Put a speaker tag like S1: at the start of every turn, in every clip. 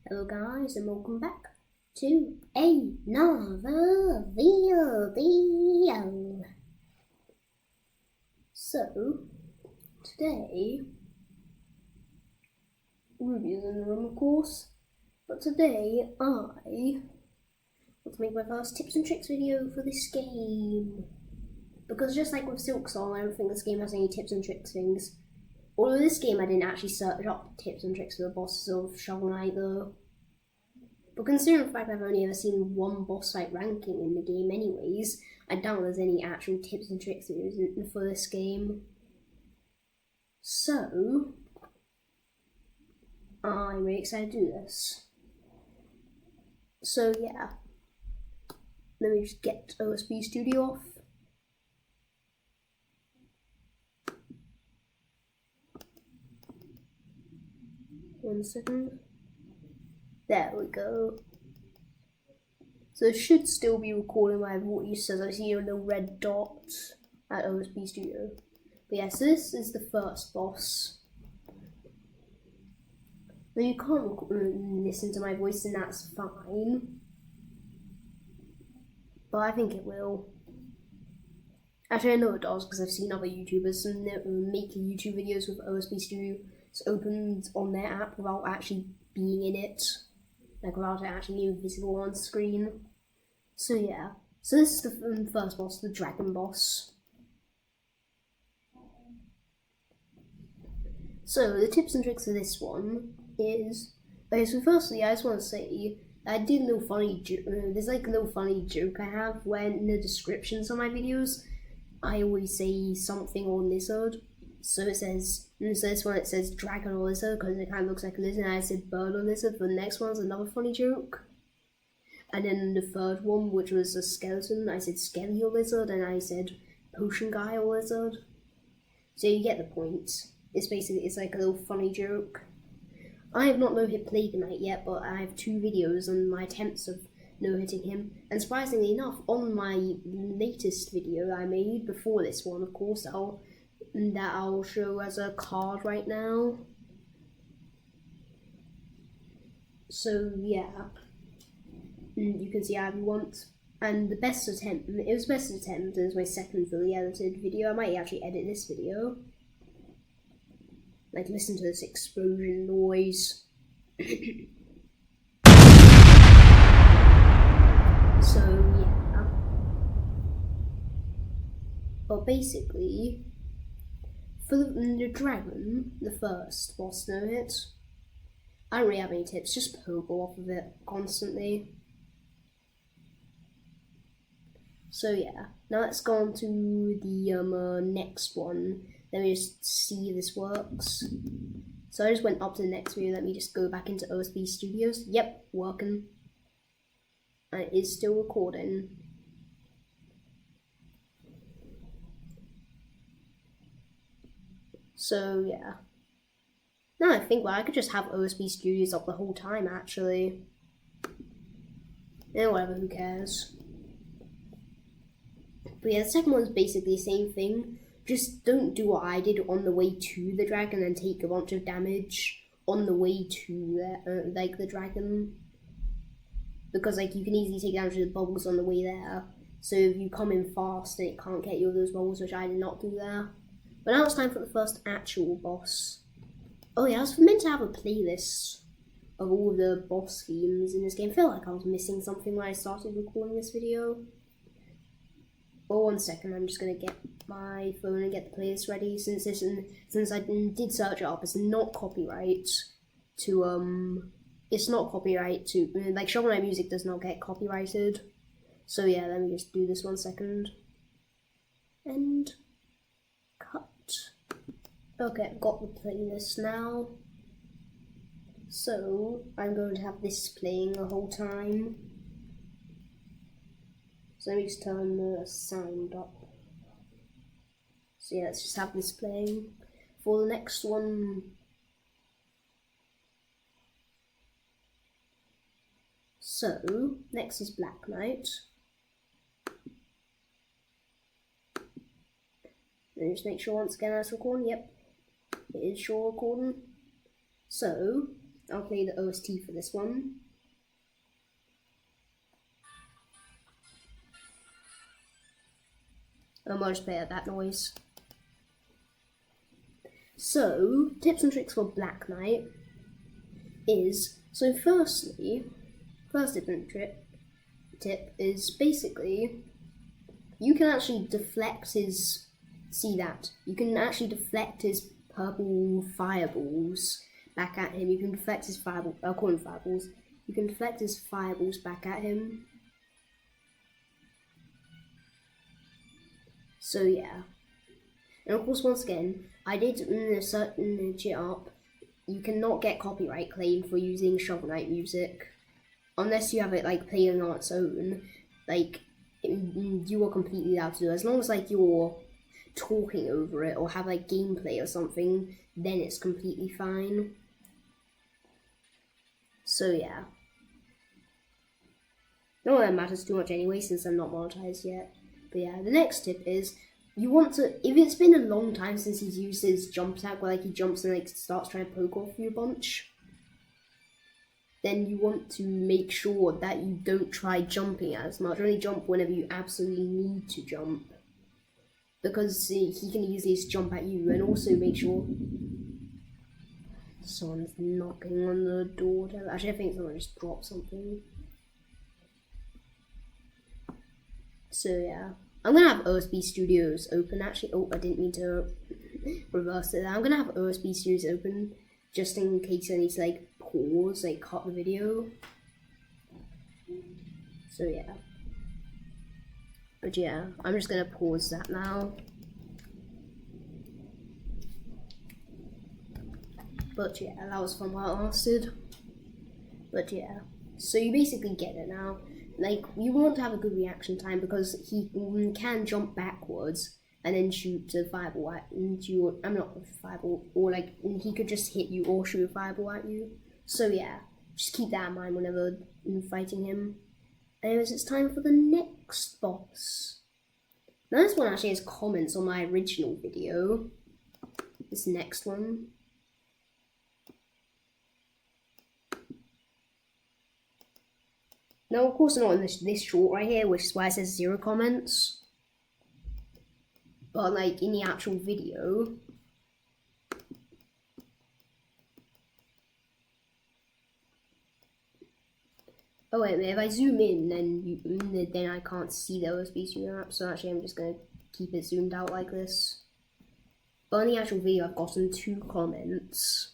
S1: Hello guys and welcome back to another video. So today, Ruby's in the room of course, but today I want to make my first tips and tricks video for this game. Because just like with Silk Song, I don't think this game has any tips and tricks things. Although this game I didn't actually search up tips and tricks for the bosses of Shovel Knight though. But considering the fact I've only ever seen one boss fight ranking in the game anyways, I doubt there's any actual tips and tricks videos for this game. So, I'm really excited to do this. So yeah, let me just get OSB Studio off. One second. There we go. So it should still be recording my voice as I see a little red dot at OSB Studio. But yeah, so this is the first boss. Now you can't listen to my voice and that's fine. But I think it will. Actually I know it does because I've seen other YouTubers making YouTube videos with OSB Studio opened on their app without actually being in it. Like without it actually being visible on screen. So yeah, so this is the first boss, the dragon boss. So the tips and tricks of this one is, okay, so firstly I just want to say, I did a little funny there's like a little funny joke I have when in the descriptions of my videos, I always say something on lizard. So it says, so this one it says dragon or lizard because it kind of looks like a lizard, and I said bird or lizard. For the next one's another funny joke. And then the third one, which was a skeleton, I said skelly or lizard, and I said potion guy or lizard. So you get the point. It's basically, it's like a little funny joke. I have not no-hit Plague Knight yet, but I have 2 videos on my attempts of no-hitting him. And surprisingly enough, on my latest video I made, before this one of course, that I'll show as a card right now. So yeah, you can see I have once, and the best attempt, it was best attempt, it was my second fully edited video. I might actually edit this video. Like listen to this explosion noise. So yeah, but basically, for the dragon, the first boss no-hit, I don't really have any tips, just poke off of it constantly. So yeah, now let's go on to the next one. Let me just see if this works. So I just went up to the next video, let me just go back into OSB Studios. Yep, working. And it is still recording. So yeah. Now I think, well, I could just have OSB Studios up the whole time actually. Yeah, whatever, who cares. But yeah, the second one's basically the same thing. Just don't do what I did on the way to the dragon and take a bunch of damage on the way to like the dragon. Because like you can easily take damage to the bubbles on the way there. So if you come in fast, then it can't get you with those bubbles, which I did not do there. But now it's time for the first actual boss. Oh yeah, I was meant to have a playlist of all the boss themes in this game. I feel like I was missing something when I started recording this video. Oh, 1 second, I'm just gonna get my phone and get the playlist ready. Since I did search it up, it's not copyright to like Shovel Knight music does not get copyrighted. So yeah, let me just do this 1 second. And cut. Okay, I've got the playlist now. So I'm going to have this playing the whole time. So let me just turn the sound up. So yeah, let's just have this playing for the next one. So, next is Black Knight. Let me just make sure once again that's recording. Yep, it is sure recording. So, I'll play the OST for this one. I'll just play at that noise. So, tips and tricks for Black Knight is, so firstly, first tip and tip is basically, you can actually deflect his, see that, you can actually deflect his purple fireballs back at him. You can deflect his fireballs, I'll call them fireballs, you can deflect his fireballs back at him. So yeah. And of course, once again, I did search it up. You cannot get copyright claim for using Shovel Knight music. Unless you have it like playing on its own. Like, you are completely allowed to do it. As long as like you're talking over it or have like gameplay or something, then it's completely fine. So yeah. Not that matters too much anyway, since I'm not monetized yet. But yeah, the next tip is, you want to, if it's been a long time since he's used his jump attack, where like he jumps and like starts trying to poke off you a bunch, then you want to make sure that you don't try jumping as much. Only jump whenever you absolutely need to jump, because he can easily just jump at you. And also make sure someone's knocking on the door. Actually, I think someone just dropped something. So yeah, I'm gonna have OSB Studios open actually. Oh, I didn't mean to reverse it. I'm gonna have OSB Studios open just in case I need to like pause, like cut the video. So yeah. But yeah, I'm just gonna pause that now. But yeah, that was fun while it lasted. But yeah, so you basically get it now. Like, you want to have a good reaction time because he can jump backwards and then shoot a fireball at you. I'm not a fireball, or like he could just hit you or shoot a fireball at you. So yeah, just keep that in mind whenever fighting him. Anyways, it's time for the next boss. Now this one actually has comments on my original video. This next one. Now, of course, not in this short right here, which is why it says 0 comments. But, like, in the actual video. Oh, wait, if I zoom in, then I can't see the OSB Studio app. So, actually, I'm just going to keep it zoomed out like this. But in the actual video, I've gotten 2 comments.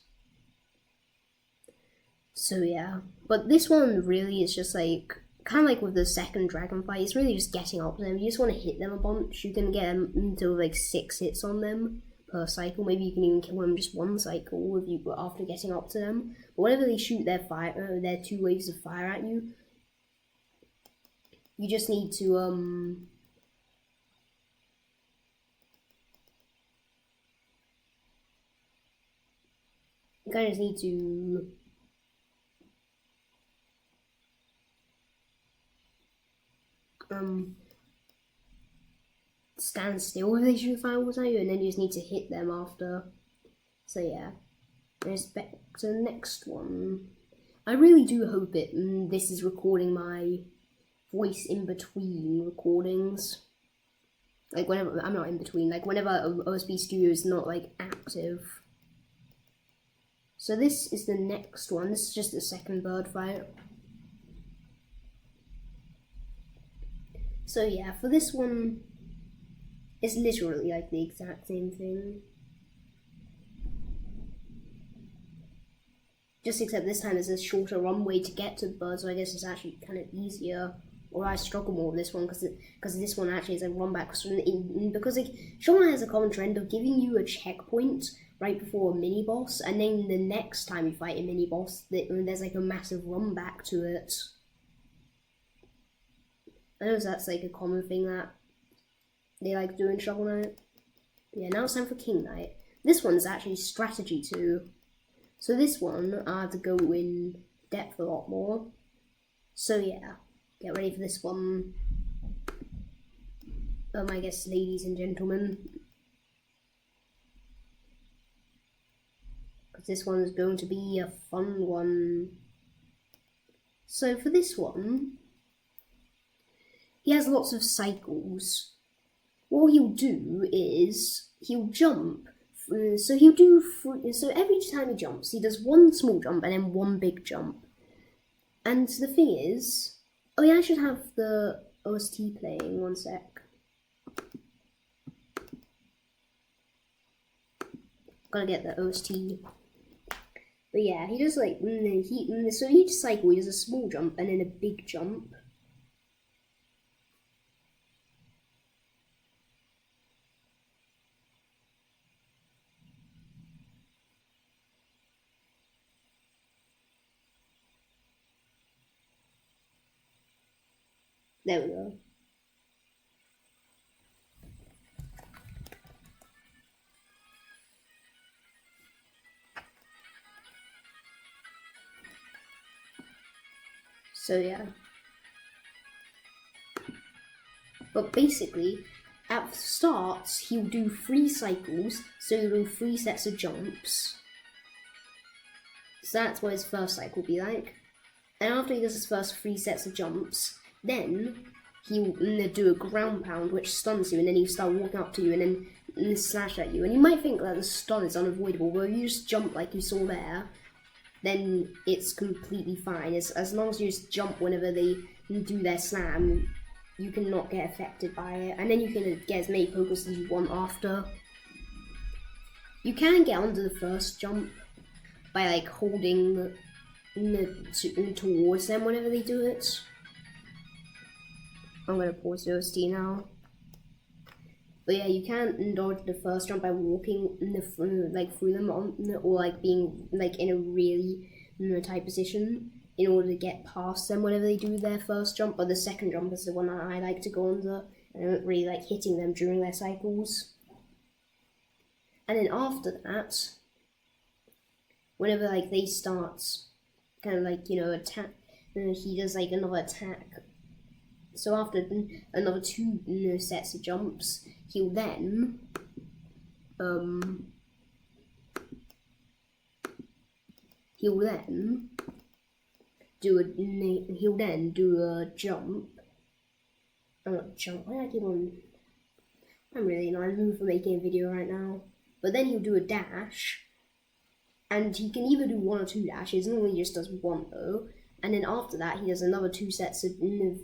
S1: So yeah, but this one really is just like, kind of like with the second dragon fight, it's really just getting up to them. You just want to hit them a bunch. You can get them until like 6 hits on them per cycle. Maybe you can even kill them just 1 cycle if you after getting up to them. But whenever they shoot their fire, their 2 waves of fire at you, you just need to you kind of just need to stand still if they shoot fireballs at you, and then you just need to hit them after. So yeah, let's back to the next one. I really do hope this is recording my voice in between recordings. Like whenever, I'm not in between, like whenever OSB Studio is not like active. So this is the next one. This is just the second bird fight. So yeah, for this one, it's literally like the exact same thing. Just except this time there's a shorter runway to get to the bird, so I guess it's actually kind of easier. Or I struggle more with this one because this one actually is a run back. Because like, Shovel has a common trend of giving you a checkpoint right before a mini boss, and then the next time you fight a mini boss, there's like a massive run back to it. I know that's like a common thing that they like doing Shovel Knight. Yeah, now it's time for King Knight. This one's actually strategy too. So this one, I have to go in depth a lot more. So yeah, get ready for this one. I guess ladies and gentlemen. because this one is going to be a fun one. So for this one, he has lots of cycles. What he'll do is he'll jump. So every time he jumps, he does one small jump and then one big jump. And the thing is, oh yeah, I should have the OST playing. One sec. Gotta get the OST. But yeah, he does like so each cycle he does a small jump and then a big jump. There we go. So yeah. But basically, at the start, he'll do 3 cycles, so he'll do 3 sets of jumps. So that's what his first cycle will be like. And after he does his first 3 sets of jumps, then he'll do a ground pound, which stuns you, and then he'll start walking up to you and then slash at you. And you might think that the stun is unavoidable, but if you just jump like you saw there, then it's completely fine. As long as you just jump whenever they do their slam, you cannot get affected by it. And then you can get as many Pokos as you want after. You can get under the first jump by like holding towards them whenever they do it. I'm gonna pause the OST now. But yeah, you can dodge the first jump by walking through them or like being like in a really tight position in order to get past them whenever they do their first jump. But the second jump is the one that I like to go under. I don't really like hitting them during their cycles. And then after that, whenever like they start kind of like attack, he does like another attack. So after another 2 sets of jumps, he'll then do a jump. Not jump. Why do I keep on? I'm really not in the mood for making a video right now. But then he'll do a dash, and he can either do 1 or 2 dashes. Normally he just does 1 though. And then after that, he does another 2 sets of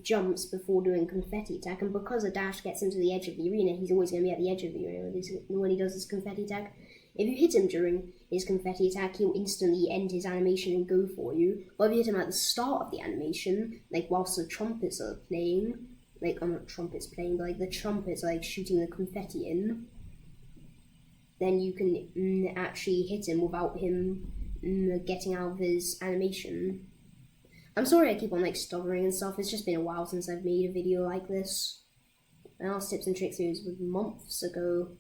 S1: jumps before doing confetti attack. And because a dash gets him to the edge of the arena, he's always going to be at the edge of the arena when he does his confetti attack. If you hit him during his confetti attack, he'll instantly end his animation and go for you. Or if you hit him at the start of the animation, like whilst the trumpets are playing, like, not trumpets playing, but like the trumpets are like shooting the confetti in, then you can actually hit him without him getting out of his animation. I'm sorry I keep on like stuttering and stuff. It's just been a while since I've made a video like this. My last tips and tricks series was months ago.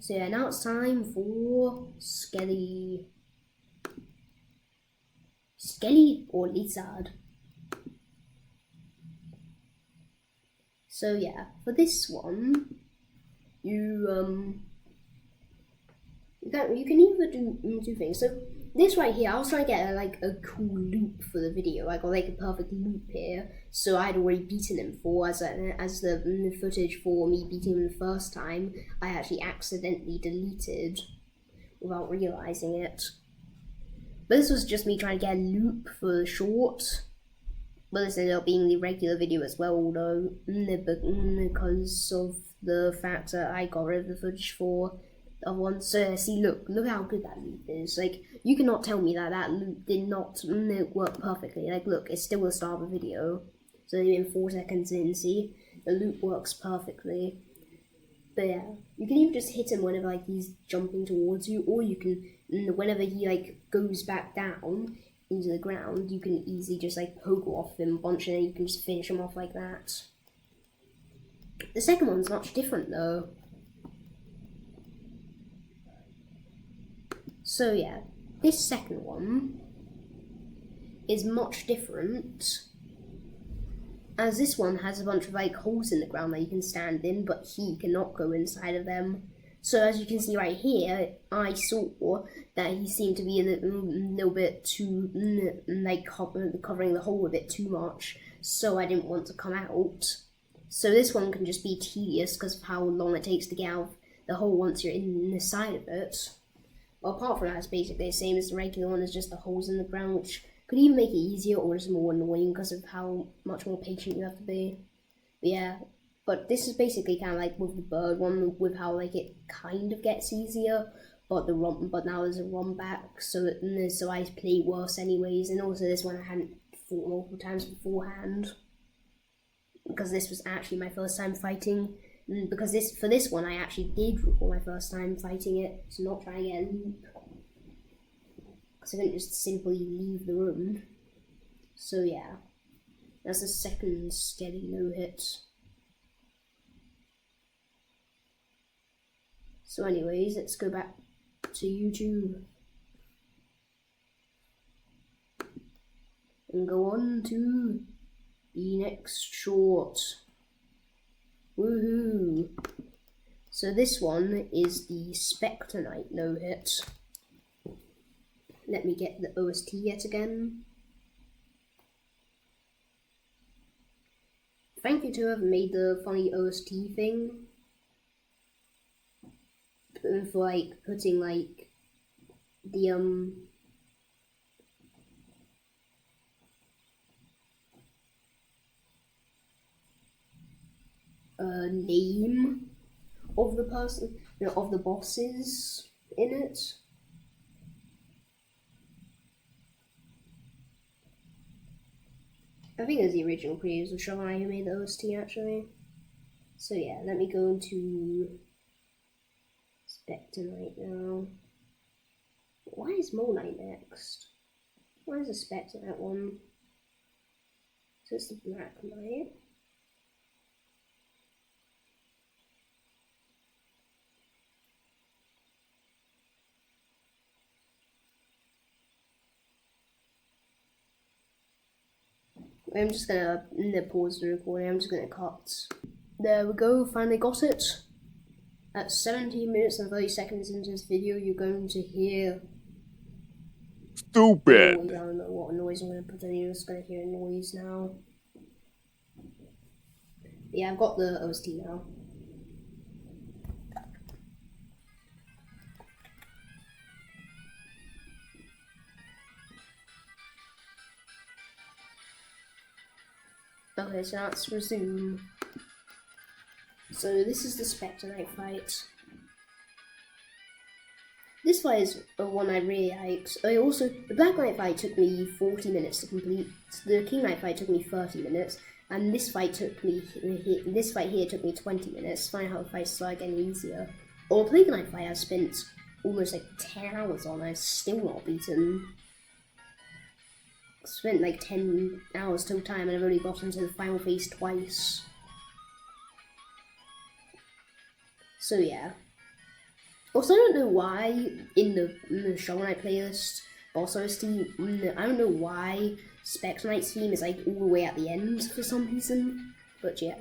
S1: So yeah, now it's time for Skelly or Lizard. So yeah, for this one, you can either do 2 things. So this right here, I was trying to get a cool loop for the video. I got like a perfect loop here, so I had already beaten him for as the footage for me beating him the first time. I actually accidentally deleted without realizing it. But this was just me trying to get a loop for the short. But this ended up being the regular video as well, though, because of the fact that I got rid of the footage for the one. So see, look how good that loop is. Like, you cannot tell me that loop did not work perfectly. Like, look, it's still the start of a video. So even 4 seconds in, see, the loop works perfectly. But yeah, you can either just hit him whenever like he's jumping towards you, or you can whenever he like goes back down into the ground, you can easily just like poke off him a bunch, and then you can just finish him off like that. The second one's much different though. So yeah, this second one is much different, as this one has a bunch of like holes in the ground that you can stand in, but he cannot go inside of them. So as you can see right here, I saw that he seemed to be a little bit too, like, covering the hole a bit too much, so I didn't want to come out. So this one can just be tedious because of how long it takes to get out of the hole once you're in the side of it. Well, apart from that, it's basically the same as the regular one, it's just the holes in the ground, which could even make it easier or is more annoying because of how much more patient you have to be. But yeah. But this is basically kind of like with the bird one, with how like it kind of gets easier, but now there's a run back, so I play worse anyways. And also this one I hadn't fought multiple times beforehand, because this was actually my first time fighting. Because for this one I actually did record my first time fighting it, so not trying to get a loop, because I couldn't just simply leave the room. So yeah, that's the second steady no hit. So anyways, let's go back to YouTube and go on to the next short. Woohoo! So this one is the Spectre Knight no hit. Let me get the OST yet again. Thank you to whoever made the funny OST thing. For like putting like the name of the person, of the bosses in it. I think it was the original creators of Shovel Knight who made the OST actually. So yeah, let me go into Spectre Knight now. Why is Mole Knight next? Why is the Spectre Knight one? So it's the Black Knight. I'm just gonna pause the recording, I'm just gonna cut. There we go, finally got it. At 17 minutes and 30 seconds into this video, you're going to hear...
S2: Stupid!
S1: I don't know what noise I'm gonna put in, you're just gonna hear a noise now. But yeah, I've got the OST now. Okay, so let's resume. So this is the Spectre Knight fight. This fight is one I really liked. Also, the Black Knight fight took me 40 minutes to complete. The King Knight fight took me 30 minutes, and this fight took me here took me 20 minutes. Find how the fights start getting easier. Or the Plague Knight fight I've spent almost like 10 hours on. I've still not beaten. Spent like 10 hours total time, and I've only gotten to the final phase twice. So yeah. Also, I don't know why in the Shovel Knight playlist, boss OST, I don't know why Spectre Knight's theme is like all the way at the end for some reason, but yeah.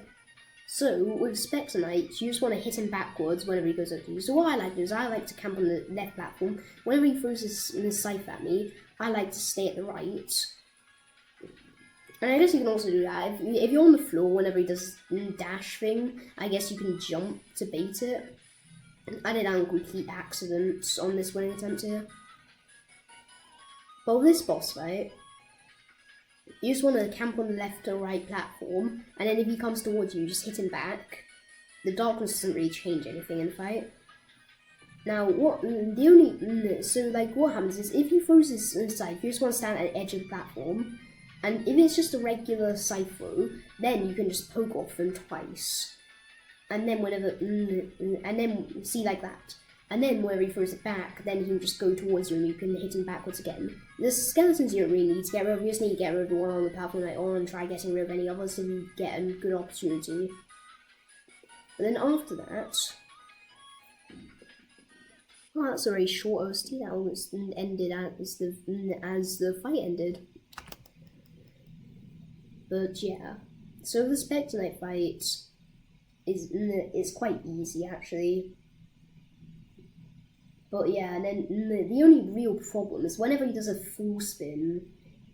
S1: So, with Spectre Knight, you just want to hit him backwards whenever he goes up to you. So what I like to do is I like to camp on the left platform. Whenever he throws his scythe at me, I like to stay at the right. And I guess you can also do that. If you're on the floor whenever he does the dash thing, I guess you can jump to bait it. I did that on complete accident on this winning attempt here. But with this boss fight, you just want to camp on the left or right platform, and then if he comes towards you, just hit him back. The darkness doesn't really change anything in the fight. Now, what happens is if he throws his scythe, you just want to stand at the edge of the platform, and if it's just a regular scythe throw, then you can just poke off him twice. And then see like that. And then whenever he throws it back, then he'll just go towards you and you can hit him backwards again. The skeletons you don't really need to get rid of, you just need to get rid of the one on the platform like on and try getting rid of any others if you get a good opportunity. And then after that... Well, that's a very short OST, that almost ended as the fight ended. But yeah. So the Spectre Knight fight is quite easy actually. But yeah, and then the only real problem is whenever he does a full spin,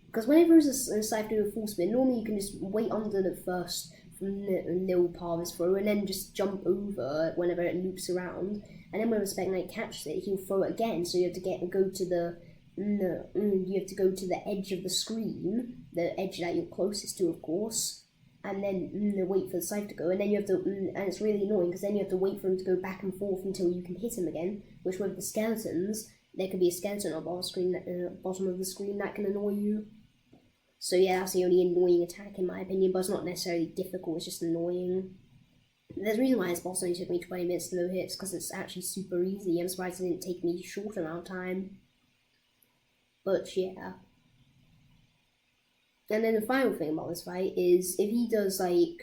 S1: because whenever there's a scythe doing a full spin, normally you can just wait under the first little part of his throw and then just jump over whenever it loops around. And then when the Spec Knight catches it, he'll throw it again. So you have to go to the edge of the screen, the edge that you're closest to, of course, and then wait for the scythe to go. And then you have to, and it's really annoying because then you have to wait for him to go back and forth until you can hit him again. Which with the skeletons, there could be a skeleton on the bottom of the screen that can annoy you. So yeah, that's the only annoying attack in my opinion, but it's not necessarily difficult, it's just annoying. There's a reason why this boss only took me 20 minutes to no hits, because it's actually super easy. I'm surprised it didn't take me a short amount of time. But yeah. And then the final thing about this fight is if he does like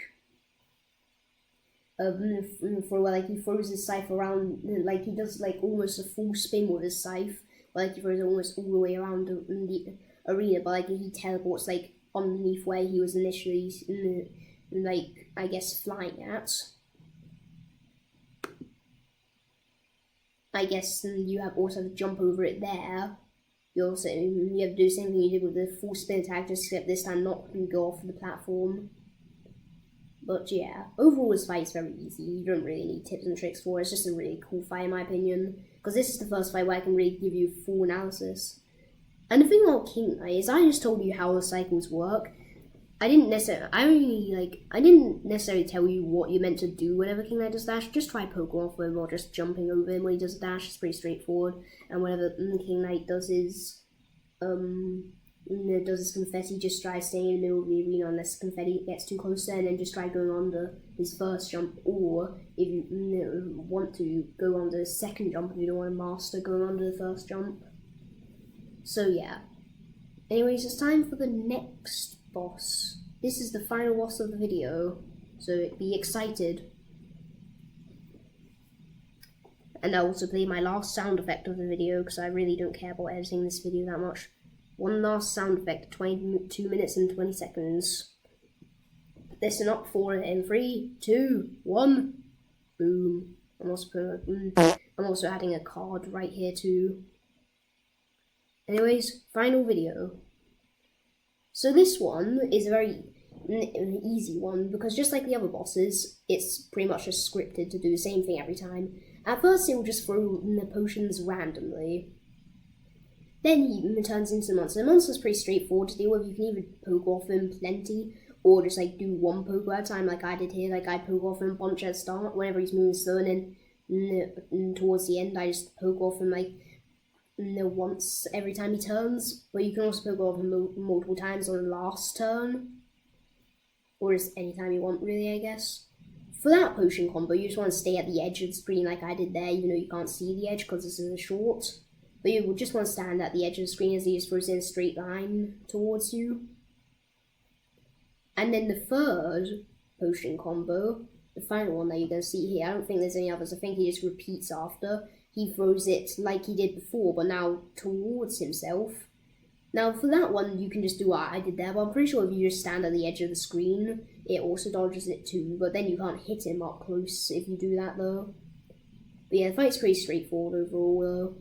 S1: he throws his scythe around, like he does like almost a full spin with his scythe, like he throws it almost all the way around the arena, but like he teleports like underneath where he was initially like I guess flying at. I guess you also have to jump over it there. You have to do the same thing you did with the full spin attack, just except this time not go off the platform. But yeah, overall this fight is very easy. You don't really need tips and tricks for it. It's just a really cool fight in my opinion, because this is the first fight where I can really give you full analysis. And the thing about King Knight is I just told you how the cycles work. I didn't necessarily tell you what you're meant to do whenever King Knight does dash. Just try poking off him or just jumping over him when he does a dash. It's pretty straightforward. And whenever King Knight does his confetti, just try staying in the middle of the arena unless confetti gets too close to, and then just try going under his first jump, or if you want to, go under his second jump if you don't want to master going under the first jump. So yeah. Anyways, it's time for the next boss. This is the final boss of the video, so be excited. And I'll also play my last sound effect of the video, because I really don't care about editing this video that much. One last sound effect, 22 minutes and 20 seconds. Listen up for it in 3, 2, 1. Boom. I'm also adding a card right here too. Anyways, final video. So this one is a very easy one, because just like the other bosses, it's pretty much just scripted to do the same thing every time. At first it will just throw the potions randomly. Then he turns into the monster. The monster's pretty straightforward to deal with. You can either poke off him plenty, or just like do one poke at a time like I did here. Like I poke off him a bunch at the start whenever he's moving slow, and then towards the end I just poke off him like once every time he turns. But you can also poke off him multiple times on the last turn, or just anytime you want really, I guess. For that potion combo, you just want to stay at the edge of the screen like I did there, even though you can't see the edge because this is a short. But you will just want to stand at the edge of the screen as he just throws in a straight line towards you. And then the third potion combo, the final one that you're going to see here, I don't think there's any others. I think he just repeats after. He throws it like he did before, but now towards himself. Now for that one, you can just do what I did there, but I'm pretty sure if you just stand at the edge of the screen, it also dodges it too, but then you can't hit him up close if you do that though. But yeah, the fight's pretty straightforward overall though.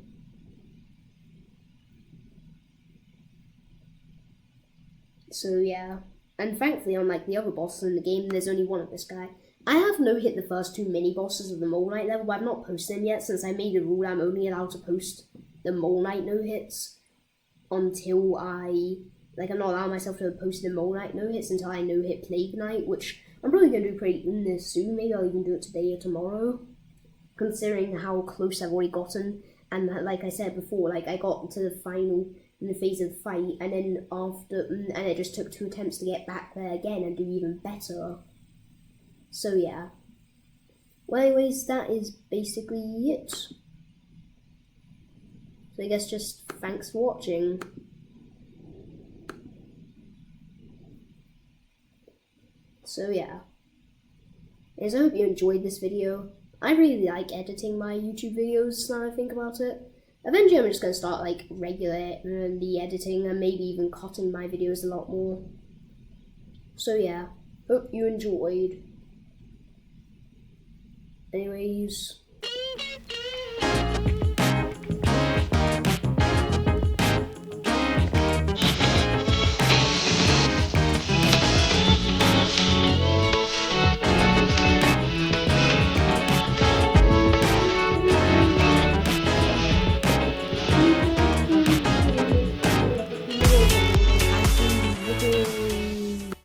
S1: So yeah, and thankfully unlike the other bosses in the game, there's only one of this guy. I have no-hit the first 2 mini-bosses of the Mole Knight level, but I've not posted them yet since I made a rule I'm only allowed to post the Mole Knight no-hits until I'm not allowing myself to post the Mole Knight no-hits until I no-hit Plague Knight, which I'm probably going to do pretty soon. Maybe I'll even do it today or tomorrow, considering how close I've already gotten. And like I said before, like I got to the final in the phase of the fight, and then after, and it just took 2 attempts to get back there again and do even better. So yeah. Well, anyways, that is basically it. So I guess just thanks for watching. So yeah. I hope you enjoyed this video. I really like editing my YouTube videos now I think about it. Eventually I'm just going to start like regularly editing and maybe even cutting my videos a lot more. So yeah, hope you enjoyed. Anyways,